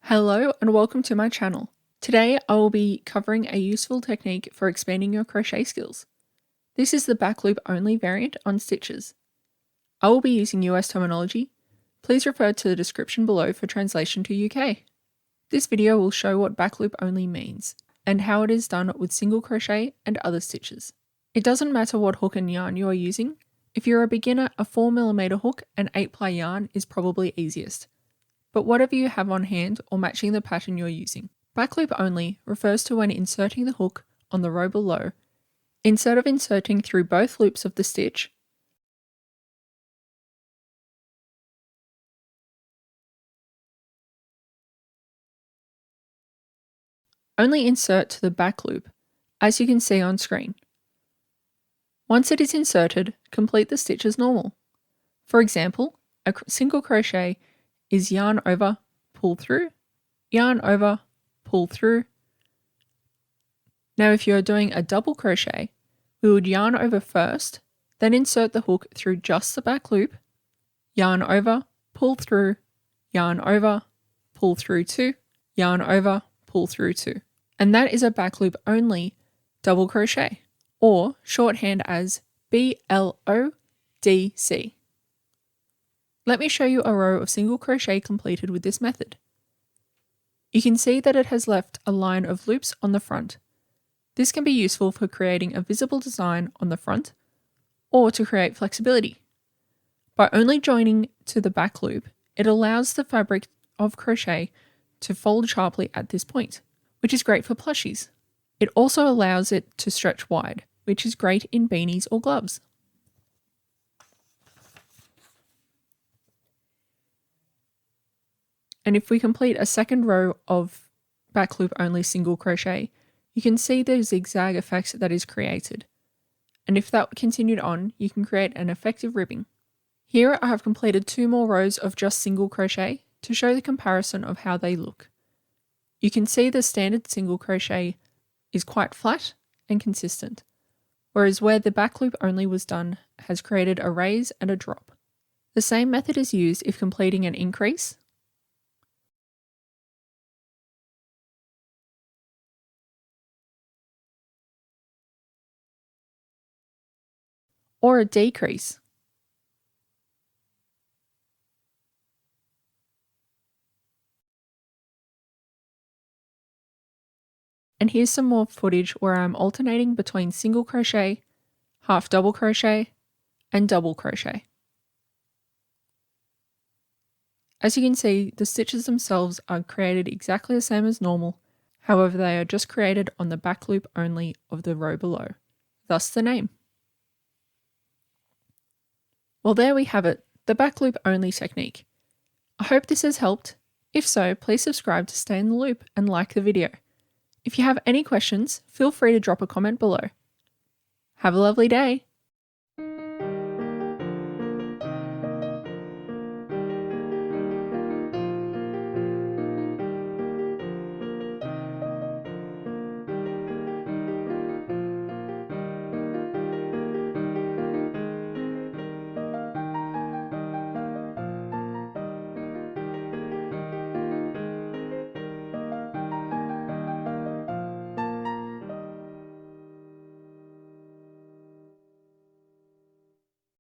Hello and welcome to my channel. Today I will be covering a useful technique for expanding your crochet skills. This is the back loop only variant on stitches. I will be using US terminology. Please refer to the description below for translation to UK. This video will show what back loop only means and how it is done with single crochet and other stitches. It doesn't matter what hook and yarn you are using. If you're a beginner, a 4mm hook and 8-ply yarn is probably easiest. But whatever you have on hand or matching the pattern you're using. Back loop only refers to when inserting the hook on the row below. Instead of inserting through both loops of the stitch, only insert to the back loop, as you can see on screen. Once it is inserted, complete the stitch as normal. For example, a single crochet is yarn over, pull through, yarn over, pull through. Now if you are doing a double crochet, we would yarn over first, then insert the hook through just the back loop, yarn over, pull through, yarn over, pull through 2, yarn over, pull through 2. And that is a back loop only double crochet, or shorthand as BLO DC. Let me show you a row of single crochet completed with this method. You can see that it has left a line of loops on the front. This can be useful for creating a visible design on the front or to create flexibility. By only joining to the back loop, it allows the fabric of crochet to fold sharply at this point, which is great for plushies. It also allows it to stretch wide, which is great in beanies or gloves. And if we complete a second row of back loop only single crochet, you can see the zigzag effect that is created. And if that continued on, you can create an effective ribbing. Here I have completed 2 more rows of just single crochet to show the comparison of how they look. You can see the standard single crochet is quite flat and consistent, whereas where the back loop only was done has created a raise and a drop. The same method is used if completing an increase, or a decrease. And here's some more footage where I'm alternating between single crochet, half double crochet, and double crochet. As you can see, the stitches themselves are created exactly the same as normal, however they are just created on the back loop only of the row below, thus the name. Well, there we have it, the back loop only technique. I hope this has helped. If so, please subscribe to stay in the loop and like the video. If you have any questions, feel free to drop a comment below. Have a lovely day!